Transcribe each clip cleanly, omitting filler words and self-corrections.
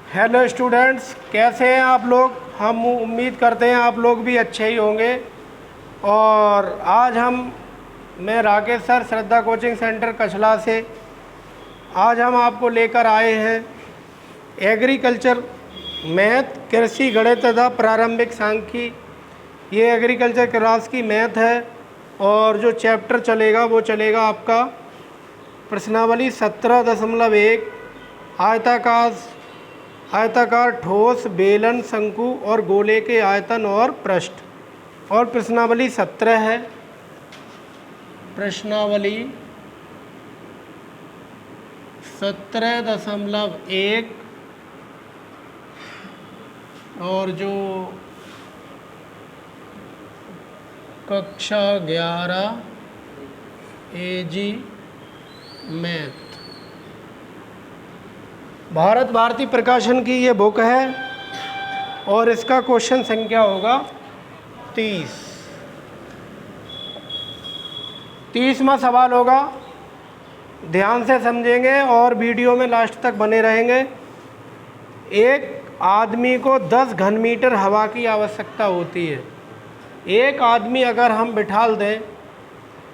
Hello students, कैसे हैं आप लोग। हम उम्मीद करते हैं आप लोग भी अच्छे ही होंगे। और आज मैं राकेश सर, श्रद्धा कोचिंग सेंटर कछला से आज हम आपको लेकर आए हैं एग्रीकल्चर मैथ, कृषि गणित तथा प्रारंभिक सांख्यिकी। ये एग्रीकल्चर क्लास की मैथ है और जो चैप्टर चलेगा वो चलेगा आपका प्रश्नावली 17.1 आयताकार ठोस बेलन शंकु और गोले के आयतन और पृष्ठ। और प्रश्नावली 17 है। प्रश्नावली 17.1 और जो कक्षा 11 एजी मैथ, भारत भारती प्रकाशन की ये बुक है और इसका क्वेश्चन संख्या होगा 30वां सवाल होगा। ध्यान से समझेंगे और वीडियो में लास्ट तक बने रहेंगे। एक आदमी को 10 घन मीटर हवा की आवश्यकता होती है। एक आदमी अगर हम बिठाल दें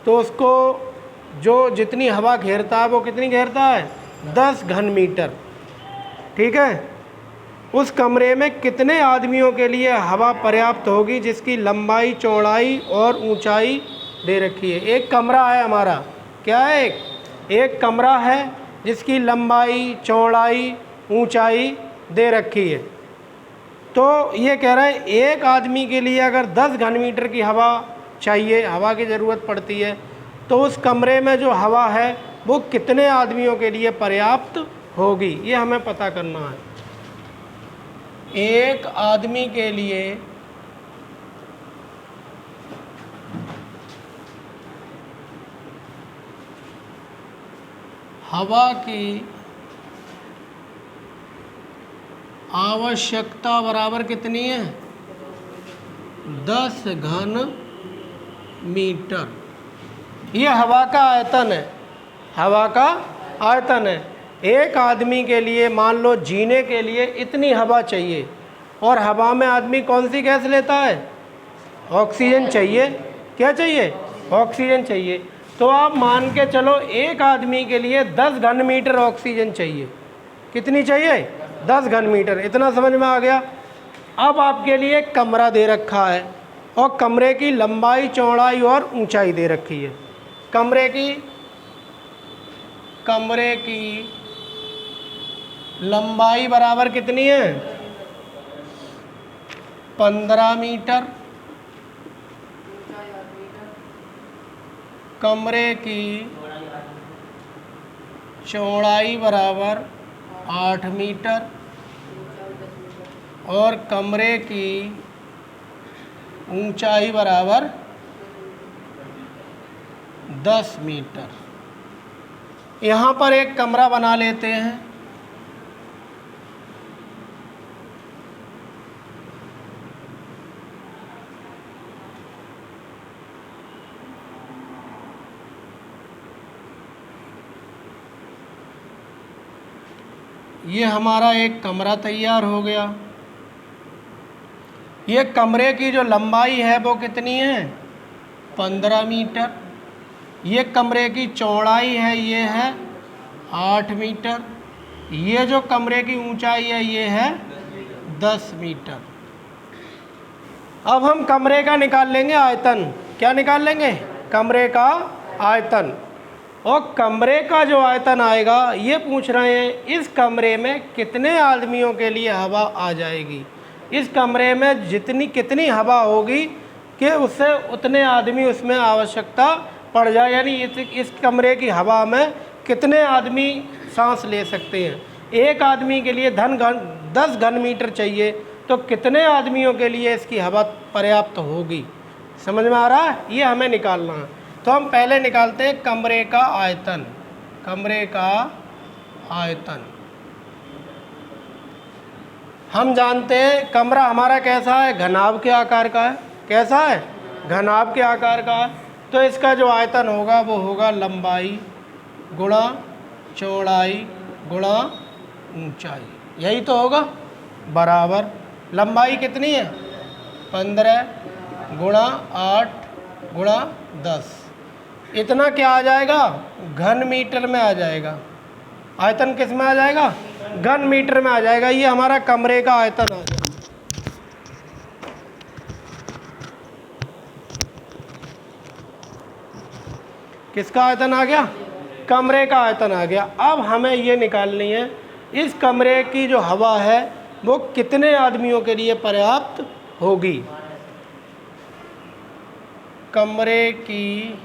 तो उसको जो जितनी हवा घेरता है वो कितनी घेरता है, 10 घन मीटर। ठीक है। उस कमरे में कितने आदमियों के लिए हवा पर्याप्त होगी जिसकी लंबाई, चौड़ाई और ऊंचाई दे रखी है। एक कमरा है हमारा, क्या है, एक कमरा है जिसकी लंबाई, चौड़ाई, ऊंचाई दे रखी है। तो ये कह रहा है एक आदमी के लिए अगर 10 घन मीटर की हवा चाहिए, हवा की ज़रूरत पड़ती है, तो उस कमरे में जो हवा है वो कितने आदमियों के लिए पर्याप्त होगी, ये हमें पता करना है। एक आदमी के लिए हवा की आवश्यकता बराबर कितनी है, 10 घन मीटर। ये हवा का आयतन है, हवा का आयतन है। एक आदमी के लिए मान लो जीने के लिए इतनी हवा चाहिए और हवा में आदमी कौन सी गैस लेता है, ऑक्सीजन चाहिए। क्या चाहिए, ऑक्सीजन चाहिए। तो आप मान के चलो एक आदमी के लिए 10 घन मीटर ऑक्सीजन चाहिए। कितनी चाहिए, 10 घन मीटर। इतना समझ में आ गया। अब आपके लिए एक कमरा दे रखा है और कमरे की लंबाई, चौड़ाई और ऊंचाई दे रखी है। कमरे की लंबाई बराबर कितनी है, 15 मीटर। कमरे की चौड़ाई बराबर 8 मीटर और कमरे की ऊंचाई बराबर 10 मीटर। यहाँ पर एक कमरा बना लेते हैं। ये हमारा एक कमरा तैयार हो गया। ये कमरे की जो लंबाई है वो कितनी है, 15 मीटर। ये कमरे की चौड़ाई है, ये है 8 मीटर। ये जो कमरे की ऊंचाई है ये है 10 मीटर। अब हम कमरे का निकाल लेंगे आयतन। क्या निकाल लेंगे, कमरे का आयतन। और कमरे का जो आयतन आएगा ये पूछ रहे हैं इस कमरे में कितने आदमियों के लिए हवा आ जाएगी। इस कमरे में कितनी हवा होगी कि उससे उतने आदमी उसमें आवश्यकता पड़ जाए, यानी इस कमरे की हवा में कितने आदमी सांस ले सकते हैं। एक आदमी के लिए 10 घन मीटर चाहिए तो कितने आदमियों के लिए इसकी हवा पर्याप्त होगी। समझ में आ रहा है, ये हमें निकालना है। तो हम पहले निकालते हैं कमरे का आयतन। कमरे का आयतन हम जानते हैं कमरा हमारा कैसा है, घनाभ के आकार का है। कैसा है, घनाभ के आकार का है। तो इसका जो आयतन होगा वो होगा लंबाई गुणा चौड़ाई गुणा ऊंचाई। यही तो होगा, बराबर लंबाई कितनी है 15 गुणा 8 गुणा 10, इतना क्या आ जाएगा घन मीटर में आ जाएगा। आयतन किस में आ जाएगा, घन मीटर में आ जाएगा। ये हमारा कमरे का आयतन आ जाएगा। किसका आयतन आ गया, कमरे का आयतन आ गया। अब हमें ये निकालनी है इस कमरे की जो हवा है वो कितने आदमियों के लिए पर्याप्त होगी। कमरे की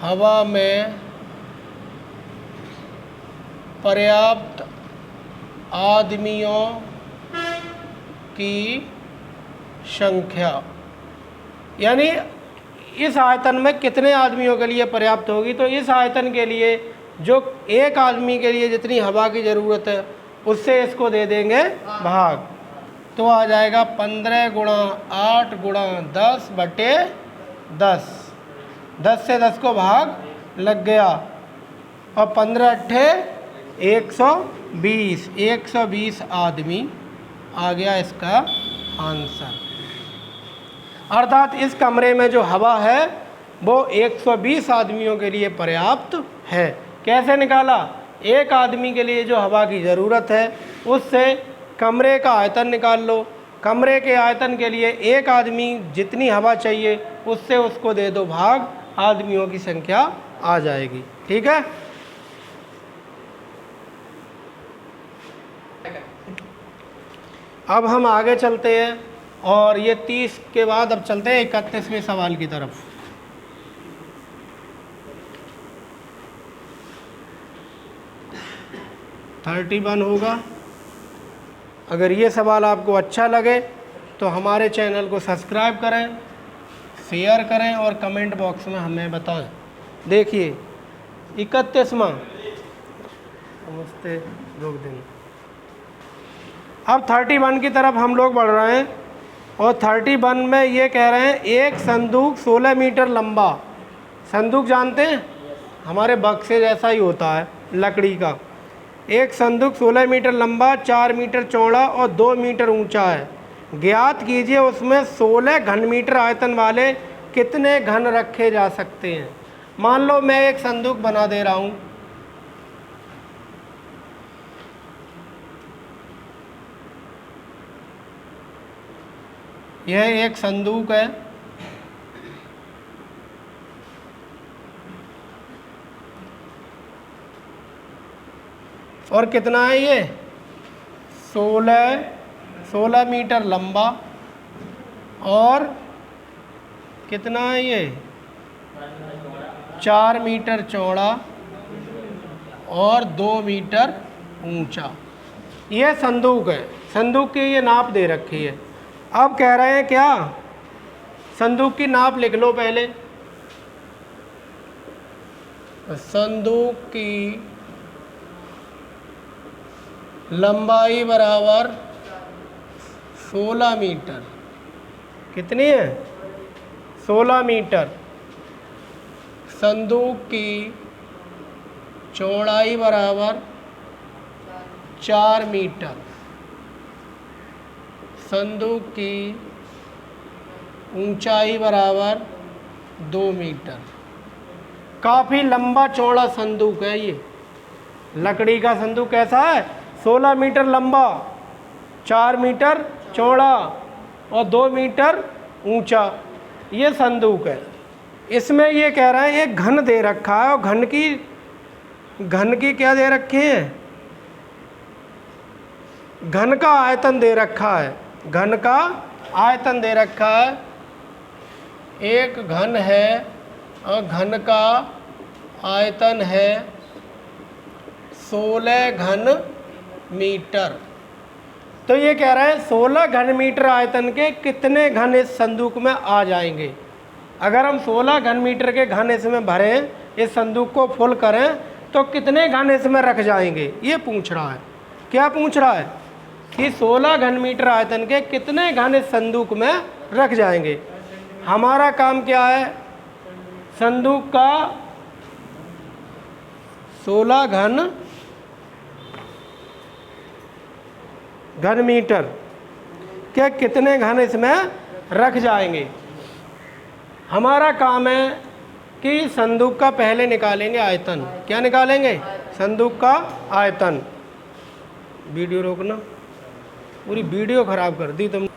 हवा में पर्याप्त आदमियों की संख्या, यानी इस आयतन में कितने आदमियों के लिए पर्याप्त होगी। तो इस आयतन के लिए जो एक आदमी के लिए जितनी हवा की ज़रूरत है उससे इसको दे देंगे भाग, तो आ जाएगा 15 गुणा 8 गुणा 10 बटे 10। 10 से 10 को भाग लग गया और 15 अट्ठे 120, 120 आदमी आ गया इसका आंसर। अर्थात इस कमरे में जो हवा है वो 120 आदमियों के लिए पर्याप्त है। कैसे निकाला, एक आदमी के लिए जो हवा की ज़रूरत है उससे कमरे का आयतन निकाल लो, कमरे के आयतन के लिए एक आदमी जितनी हवा चाहिए उससे उसको दे दो भाग, आदमियों की संख्या आ जाएगी। ठीक है, अब हम आगे चलते हैं और ये 30 के बाद अब चलते हैं 31वें सवाल की तरफ। थर्टी 31 होगा। अगर ये सवाल आपको अच्छा लगे तो हमारे चैनल को सब्सक्राइब करें, शेयर करें और कमेंट बॉक्स में हमें बताएं। देखिए 31वां, नमस्ते रोक देंगे। अब 31 की तरफ हम लोग बढ़ रहे हैं और 31 में ये कह रहे हैं एक संदूक 16 मीटर लंबा। संदूक जानते हैं, हमारे बक्से जैसा ही होता है लकड़ी का। एक संदूक 16 मीटर लंबा, 4 मीटर चौड़ा और 2 मीटर ऊंचा है। ज्ञात कीजिए उसमें 16 घन मीटर आयतन वाले कितने घन रखे जा सकते हैं। मान लो मैं एक संदूक बना दे रहा हूँ, यह एक संदूक है, और कितना है ये 16 मीटर लंबा और कितना है ये 4 मीटर चौड़ा और 2 मीटर ऊंचा। ये संदूक है, संदूक की ये नाप दे रखी है। अब कह रहे हैं क्या, संदूक की नाप लिख लो पहले। संदूक की लंबाई बराबर 16 मीटर, कितनी है 16 मीटर। संदूक की चौड़ाई बराबर 4 मीटर। संदूक की ऊंचाई बराबर 2 मीटर। काफ़ी लंबा चौड़ा संदूक है ये। लकड़ी का संदूक कैसा है, 16 मीटर लंबा, 4 मीटर चौड़ा और 2 मीटर ऊंचा ये संदूक है। इसमें ये कह रहा है एक घन दे रखा है और घन की क्या दे रखे हैं, घन का आयतन दे रखा है। घन का आयतन दे रखा है, एक घन है और घन का आयतन है 16 घन मीटर। तो ये कह रहा है 16 घन मीटर आयतन के कितने घन इस संदूक में आ जाएंगे। अगर हम 16 घन मीटर के घन इसमें भरें, इस संदूक को फुल करें, तो कितने घन इसमें रख जाएंगे, ये पूछ रहा है। क्या पूछ रहा है कि 16 घन मीटर आयतन के कितने घन इस संदूक में रख जाएंगे। हमारा काम क्या है, संदूक का 16 घन मीटर के कितने घन इसमें रख जाएंगे। हमारा काम है कि संदूक का पहले निकालेंगे आयतन। क्या निकालेंगे? संदूक का आयतन। वीडियो रोकना, पूरी वीडियो ख़राब कर दी तुम।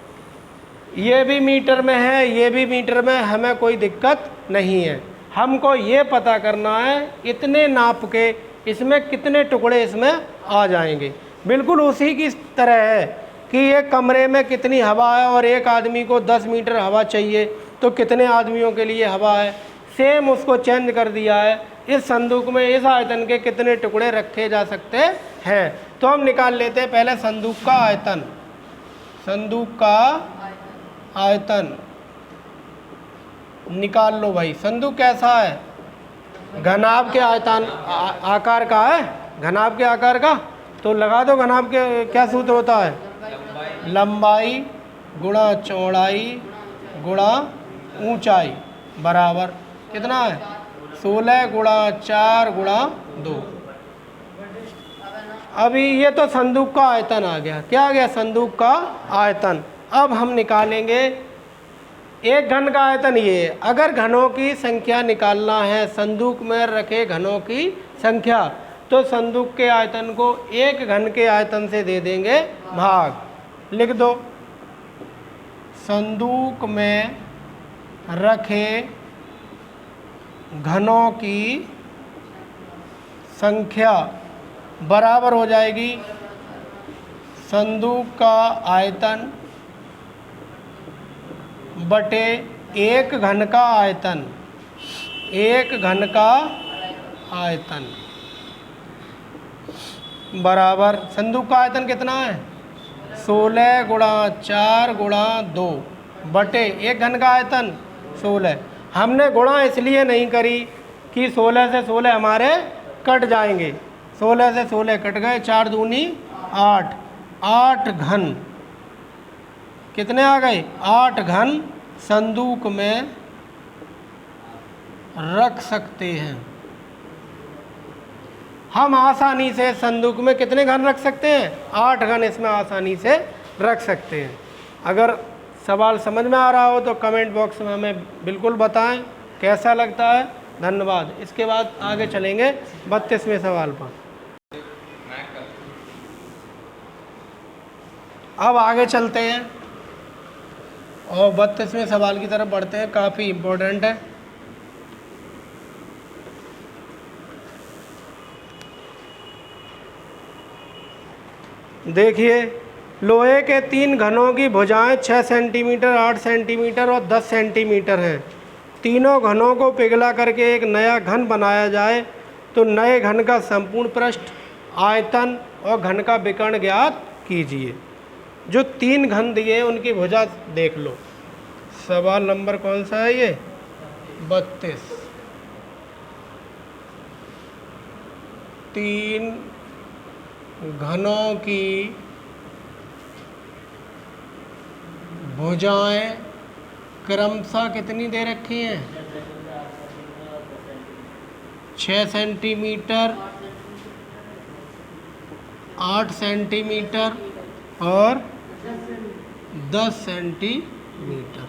ये भी मीटर में है, ये भी मीटर में, हमें कोई दिक्कत नहीं है। हमको ये पता करना है इतने नाप के इसमें कितने टुकड़े इसमें आ जाएंगे। बिल्कुल उसी की तरह है कि एक कमरे में कितनी हवा है और एक आदमी को 10 मीटर हवा चाहिए, तो कितने आदमियों के लिए हवा है। सेम उसको चेंज कर दिया है, इस संदूक में इस आयतन के कितने टुकड़े रखे जा सकते हैं। तो हम निकाल लेते हैं पहले संदूक का आयतन। संदूक का आयतन निकाल लो भाई। संदूक कैसा है? घनाभ के आयतन आकार का है, घनाभ के आकार का। तो लगा दो घनाभ के क्या सूत्र होता है? लंबाई गुणा चौड़ाई गुणा ऊंचाई बराबर कितना है? 16 गुणा 4 गुणा 2। अभी ये तो संदूक का आयतन आ गया। क्या आ गया? संदूक का आयतन। अब हम निकालेंगे एक घन का आयतन। ये अगर घनों की संख्या निकालना है, संदूक में रखे घनों की संख्या, तो संदूक के आयतन को एक घन के आयतन से दे देंगे भाग। लिख दो, संदूक में रखे घनों की संख्या बराबर हो जाएगी संदूक का आयतन बटे एक घन का आयतन। एक घन का आयतन बराबर संदूक का आयतन कितना है? 16 गुणा 4 गुणा 2 बटे एक घन का आयतन 16। हमने गुणा इसलिए नहीं करी कि 16 से 16 हमारे कट जाएंगे। 16 से 16 कट गए, 4 दूनी 8। 8 घन कितने आ गए? 8 घन संदूक में रख सकते हैं हम। आसानी से संदूक में कितने घन रख सकते हैं? 8 घन इसमें आसानी से रख सकते हैं। अगर सवाल समझ में आ रहा हो तो कमेंट बॉक्स में हमें बिल्कुल बताएं कैसा लगता है। धन्यवाद। इसके बाद आगे चलेंगे 32वें सवाल पर। अब आगे चलते हैं और 32वें सवाल की तरफ बढ़ते हैं। काफ़ी इम्पोर्टेंट है। देखिए, लोहे के 3 घनों की भुजाएं 6 सेंटीमीटर, 8 सेंटीमीटर और 10 सेंटीमीटर हैं। तीनों घनों को पिघला करके एक नया घन बनाया जाए तो नए घन का संपूर्ण पृष्ठ, आयतन और घन का विकर्ण ज्ञात कीजिए। जो 3 घन दिए हैं उनकी भुजा देख लो। सवाल नंबर कौन सा है ये? 32। 3 घनों की भुजाएं क्रमशः कितनी दे रखी हैं? 6 सेंटीमीटर, 8 सेंटीमीटर और 10 सेंटीमीटर।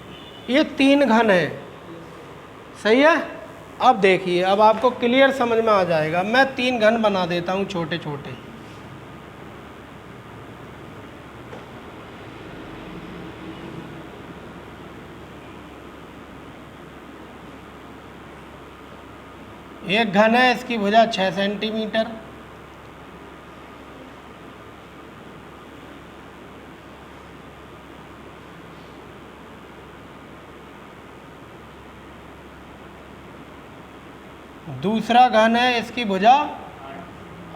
ये 3 घन है। सही है। अब देखिए, अब आपको क्लियर समझ में आ जाएगा। मैं 3 घन बना देता हूँ छोटे छोटे। एक घन है, इसकी भुजा 6 सेंटीमीटर। दूसरा घन है, इसकी भुजा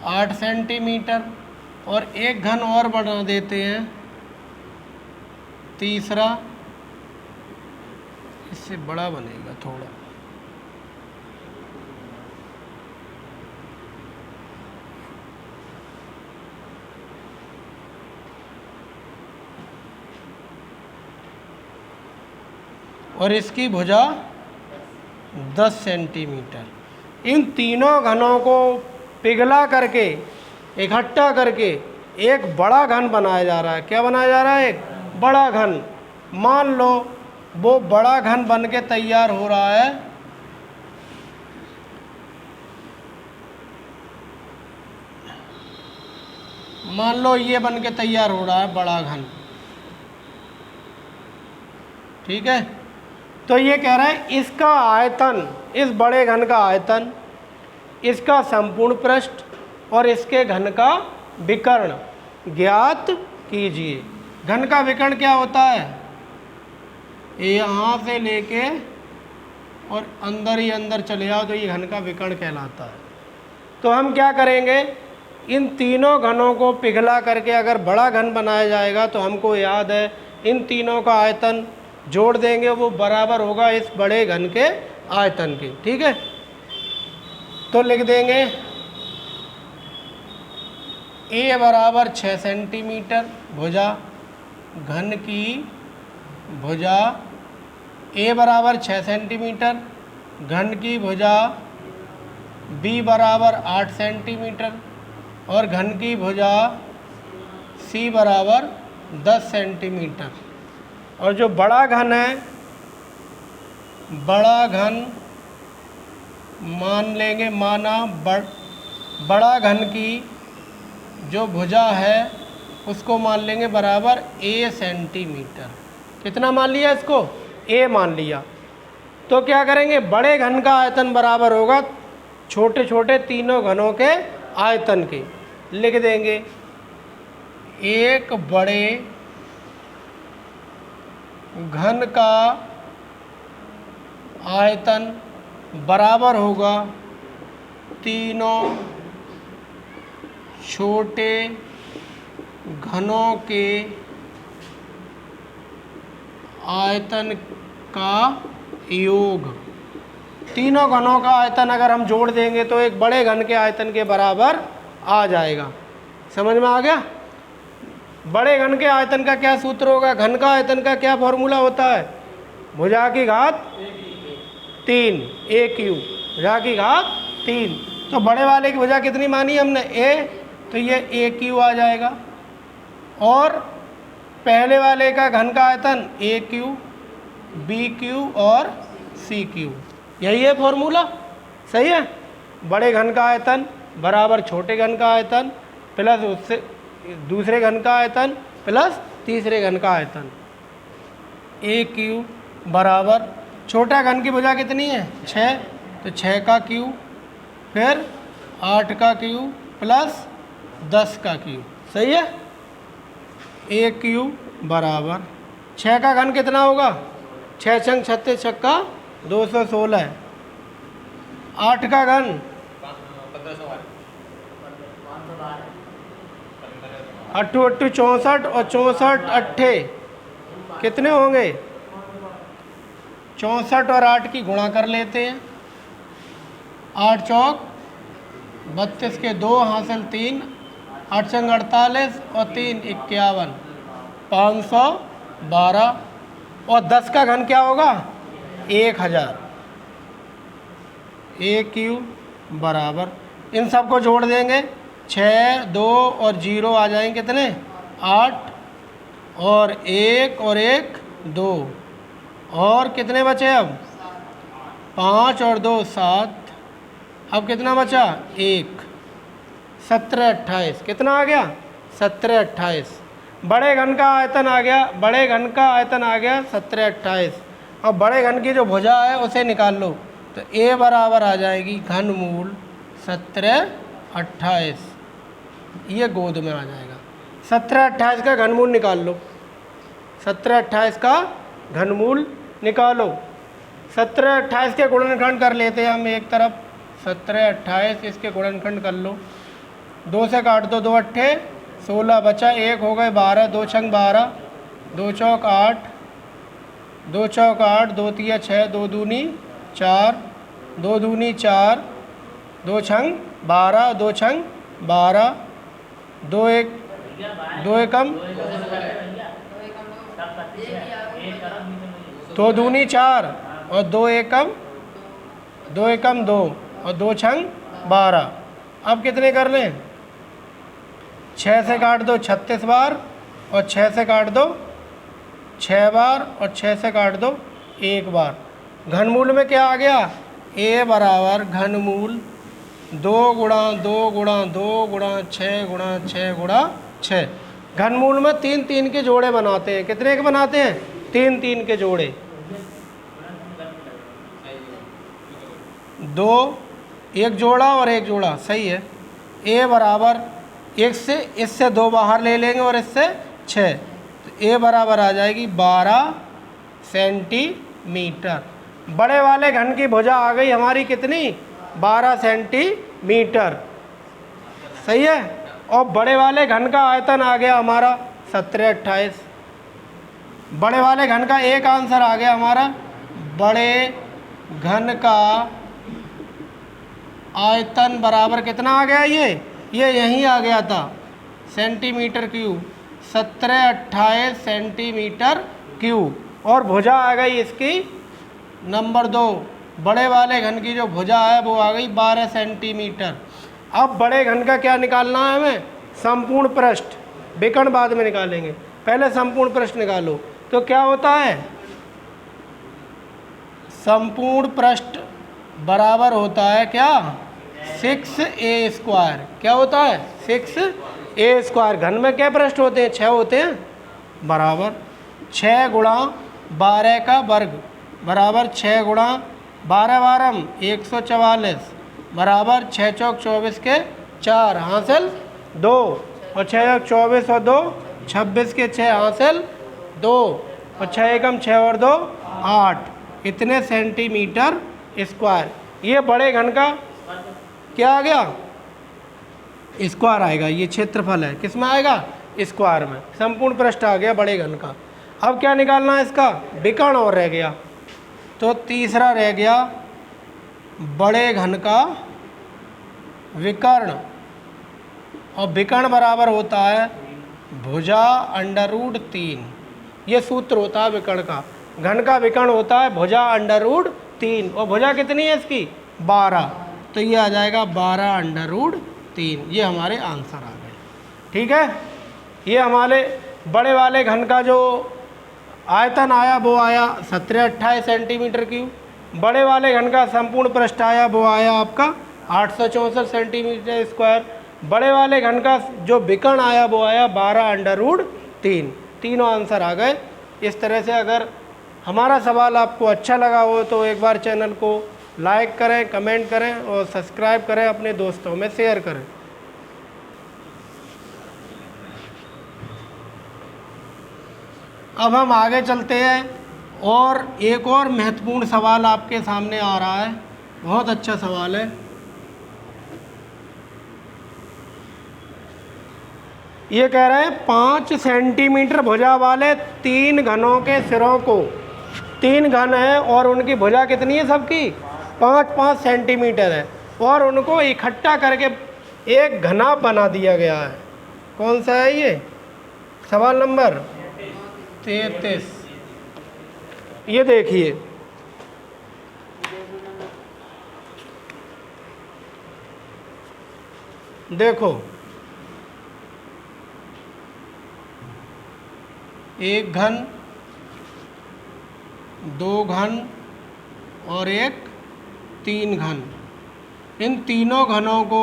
8 सेंटीमीटर। और एक घन और बना देते हैं, तीसरा इससे बड़ा बनेगा थोड़ा। और इसकी भुजा 10 सेंटीमीटर। इन तीनों घनों को पिघला करके इकट्ठा करके एक बड़ा घन बनाया जा रहा है। क्या बनाया जा रहा है? एक बड़ा घन। मान लो वो बड़ा घन बन के तैयार हो रहा है, मान लो ये बन के तैयार हो रहा है बड़ा घन, ठीक है। तो ये कह रहा है इसका आयतन, इस बड़े घन का आयतन, इसका संपूर्ण पृष्ठ और इसके घन का विकर्ण ज्ञात कीजिए। घन का विकर्ण क्या होता है? यहाँ से लेके और अंदर ही अंदर चले जाओ तो ये घन का विकर्ण कहलाता है। तो हम क्या करेंगे, इन तीनों घनों को पिघला करके अगर बड़ा घन बनाया जाएगा तो हमको याद है इन तीनों का आयतन जोड़ देंगे, वो बराबर होगा इस बड़े घन के आयतन के, ठीक है। तो लिख देंगे A बराबर 6 सेंटीमीटर भुजा, घन की भुजा A बराबर 6 सेंटीमीटर, घन की भुजा B बराबर 8 सेंटीमीटर और घन की भुजा C बराबर 10 सेंटीमीटर। और जो बड़ा घन है, बड़ा घन मान लेंगे, माना बड़ा घन की जो भुजा है उसको मान लेंगे बराबर A सेंटीमीटर। कितना मान लिया इसको? A मान लिया। तो क्या करेंगे, बड़े घन का आयतन बराबर होगा छोटे छोटे तीनों घनों के आयतन के। लिख देंगे एक बड़े घन का आयतन बराबर होगा तीनों छोटे घनों के आयतन का योग। तीनों घनों का आयतन अगर हम जोड़ देंगे तो एक बड़े घन के आयतन के बराबर आ जाएगा। समझ में आ गया? बड़े घन के आयतन का क्या सूत्र होगा? घन का आयतन का क्या फॉर्मूला होता है? भुजा की घात 3 AQ, भुजा की घात 3। तो बड़े वाले की भुजा कितनी मानी हमने? A, तो ये AQ आ जाएगा। और पहले वाले का घन का आयतन AQ, BQ और CQ, यही है फॉर्मूला। सही है? बड़े घन का आयतन बराबर छोटे घन का आयतन प्लस उससे दूसरे घन का आयतन प्लस तीसरे घन का आयतन। AQ बराबर छोटा घन की भुजा कितनी है? 6, तो 6 का Q, फिर 8 का Q प्लस 10 का Q। सही है? AQ बराबर 6 का घन कितना होगा? 6 छंग 36 छक्का 216। 8 का घन 8 8 64 और 64 अट्ठे कितने होंगे? 64 और 8 की गुणा कर लेते हैं। 8 चौक 32 के 2 हासिल 3, 8 छंग 48 और 3 51, 512। और 10 का घन क्या होगा? 1000। AQ बराबर इन सबको जोड़ देंगे, 6 2 और 0 आ जाएंगे कितने? 8 और 1 और 1 2 और कितने बचे अब? 5 और 2 7। अब कितना बचा? 1। 17 28 कितना आ गया? 17 28। बड़े घन का आयतन आ गया, बड़े घन का आयतन आ गया 17 28। अब बड़े घन की जो भुजा है उसे निकाल लो, तो A बराबर आ जाएगी घनमूल 17 28। ये गोद में आ जाएगा। 17 28 का घनमूल निकाल लो, 17 28 का घनमूल निकालो। 17 28 के गुणनखंड कर लेते हैं हम एक तरफ। 17 28 इसके गुणनखंड कर लो। 2 से काट दो, 2 अट्ठे 16 बचा, 1 हो गए 12, 2 छंग 12, 2 चौक 8, 2 चौक 8, 2 तिया 6, 2 दूनी 4, 2 दूनी 4, 2 छंग 12, 2 छंग 12, 2 1 2 एकम 2 दूनी 4 और 2 एकम 2 और 2 छंग 12। अब कितने कर लें, 6 से काट दो 36 बार, और 6 से काट दो 6 बार, और 6 से काट दो 1 बार। घनमूल में क्या आ गया, a बराबर घनमूल 2 गुणा 2 गुणा 2 गुणा 6 गुणा 6 गुणा 6। घनमूल में 3 3 के जोड़े बनाते हैं। कितने के बनाते हैं, 3 3 के जोड़े। 2, एक जोड़ा और एक जोड़ा, सही है। a बराबर एक से, इससे 2 बाहर ले लेंगे और इससे 6, तो a बराबर आ जाएगी 12 सेंटीमीटर। बड़े वाले घन की भुजा आ गई हमारी कितनी, 12 सेंटीमीटर, सही है। और बड़े वाले घन का आयतन आ गया हमारा 17 28। बड़े वाले घन का एक आंसर आ गया हमारा, बड़े घन का आयतन बराबर कितना आ गया, ये यहीं आ गया था, सेंटीमीटर क्यूब, 17 28 सेंटीमीटर क्यूब। और भुजा आ गई इसकी नंबर 2, बड़े वाले घन की जो भुजा है वो आ गई 12 सेंटीमीटर। अब बड़े घन का क्या निकालना है हमें, संपूर्ण पृष्ठ। विकर्ण बाद में निकालेंगे, पहले संपूर्ण पृष्ठ निकालो। तो क्या होता है, संपूर्ण पृष्ठ बराबर होता है क्या, 6a²। क्या होता है, 6a²। घन में क्या पृष्ठ होते हैं, 6 होते हैं, बराबर 6 गुणा 12 का वर्ग बराबर 6 गुणा 12 बारम 144 बराबर 6 चौक 24 के 4 हासिल 2, और 6 चौक 24 और 2 26 के 6 हासिल 2, और 6 एकम 6 और 2 8, इतने सेंटीमीटर स्क्वायर। ये बड़े घन का क्या आ गया, स्क्वायर आएगा। ये क्षेत्रफल है, किस में आएगा, स्क्वायर में। संपूर्ण पृष्ठ आ गया बड़े घन का। अब क्या निकालना है इसका, विकर्ण और रह गया। तो तीसरा रह गया बड़े घन का विकर्ण, और विकर्ण बराबर होता है भुजा √3। ये सूत्र होता है विकर्ण का। घन का विकर्ण होता है भुजा √3, और भुजा कितनी है इसकी, 12, तो ये आ जाएगा 12√3। ये हमारे आंसर आ गए, ठीक है। ये हमारे बड़े वाले घन का जो आयतन आया वो आया 17 28 सेंटीमीटर क्यूब। बड़े वाले घन का संपूर्ण पृष्ठ आया वो आया आपका 864 सेंटीमीटर स्क्वायर। बड़े वाले घन का जो विकर्ण आया वो आया 12√3। तीनों आंसर आ गए। इस तरह से अगर हमारा सवाल आपको अच्छा लगा हो तो एक बार चैनल को लाइक करें, कमेंट करें और सब्सक्राइब करें, अपने दोस्तों में शेयर करें। अब हम आगे चलते हैं, और एक और महत्वपूर्ण सवाल आपके सामने आ रहा है, बहुत अच्छा सवाल है। ये कह रहे हैं 5 सेंटीमीटर भुजा वाले 3 घनों के सिरों को, 3 घन हैं और उनकी भुजा कितनी है सबकी, 5-5 सेंटीमीटर है, और उनको इकट्ठा करके एक घना बना दिया गया है। कौन सा है ये, सवाल नंबर 33। ये देखिए, देखो एक घन, 2 घन और एक 3 घन। इन तीनों घनों को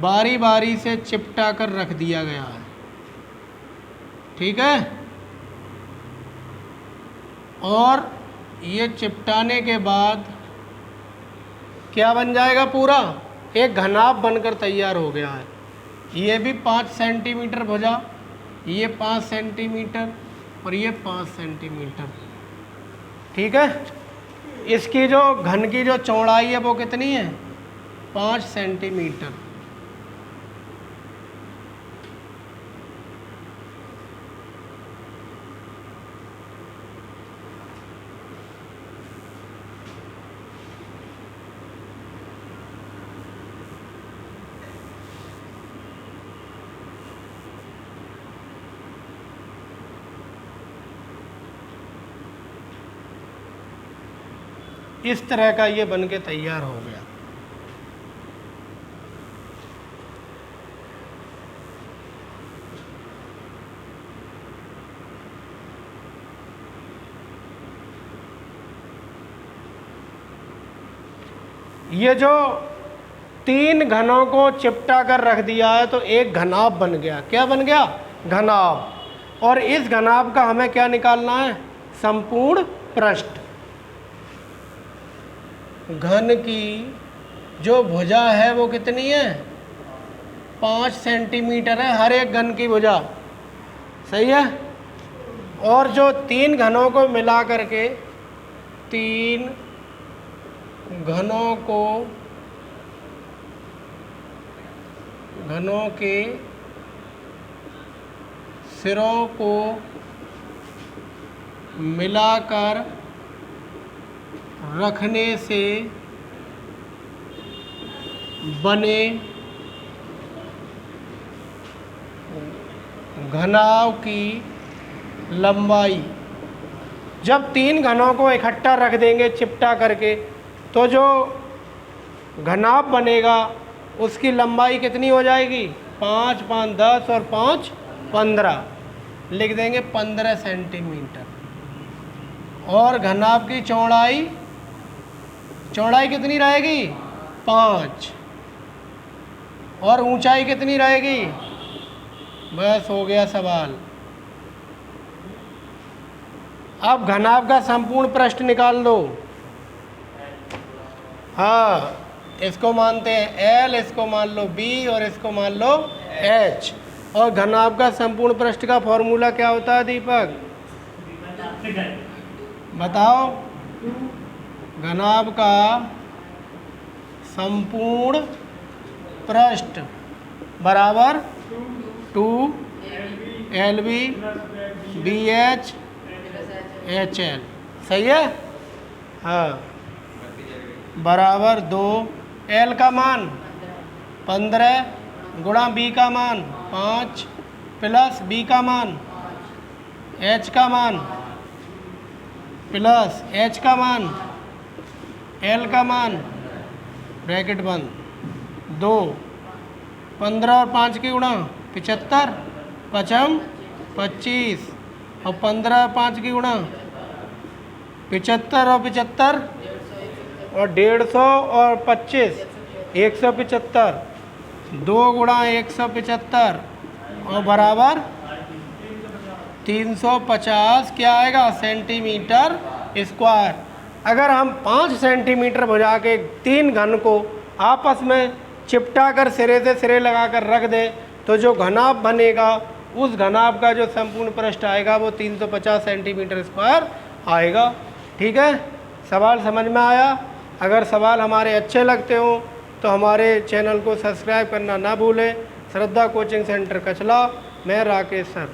बारी बारी से चिपटा कर रख दिया गया है, ठीक है। और ये चिपटाने के बाद क्या बन जाएगा, पूरा एक घनाभ बनकर तैयार हो गया है। ये भी 5 सेंटीमीटर भुजा, ये 5 सेंटीमीटर और ये 5 सेंटीमीटर, ठीक है। इसकी जो घन की जो चौड़ाई है वो कितनी है, 5 सेंटीमीटर। इस तरह का ये बन के तैयार हो गया। ये जो 3 घनों को चिपटा कर रख दिया है तो एक घनाभ बन गया। क्या बन गया? घनाभ। और इस घनाभ का हमें क्या निकालना है? संपूर्ण पृष्ठ। घन की जो भुजा है वो कितनी है? 5 सेंटीमीटर है हर एक घन की भुजा। सही है। और जो 3 घनों को मिला करके 3 घनों के सिरों को मिलाकर रखने से बने घनाभ की लंबाई। जब 3 घनों को इकट्ठा रख देंगे चिपटा करके तो जो घनाभ बनेगा उसकी लंबाई कितनी हो जाएगी? 5 5 10 और 5 15, लिख देंगे 15 सेंटीमीटर। और घनाभ की चौड़ाई कितनी रहेगी? 5। और ऊंचाई कितनी रहेगी? बस हो गया सवाल। अब घनाभ का संपूर्ण पृष्ठ निकाल दो। हाँ, इसको मानते हैं L, इसको मान लो B और इसको मान लो H। और घनाभ का संपूर्ण पृष्ठ का फॉर्मूला क्या होता है दीपक? बताओ। घनाभ का संपूर्ण पृष्ठ बराबर 2LB BH HL। सही है। हाँ, बराबर 2 L का मान 15 गुणा B का मान 5 प्लस B का मान H का मान प्लस H का मान L का मान, ब्रैकेट बंद, 2 15 और 5 की गुणा 75 पचम 25 और 15 और 5 की गुणा 75 और 75 और 150 और 25 175, 2 गुणा 175 और बराबर 350 क्या आएगा? Centimetre square. अगर हम 5 सेंटीमीटर भुजा के 3 घन को आपस में चिपटा कर सिरे से सिरे लगा कर रख दें तो जो घनाभ बनेगा उस घनाभ का जो संपूर्ण पृष्ठ आएगा वो 350 सेंटीमीटर स्क्वायर आएगा। ठीक है, सवाल समझ में आया? अगर सवाल हमारे अच्छे लगते हो तो हमारे चैनल को सब्सक्राइब करना ना भूलें। श्रद्धा कोचिंग सेंटर कचला, मैं राकेश सर।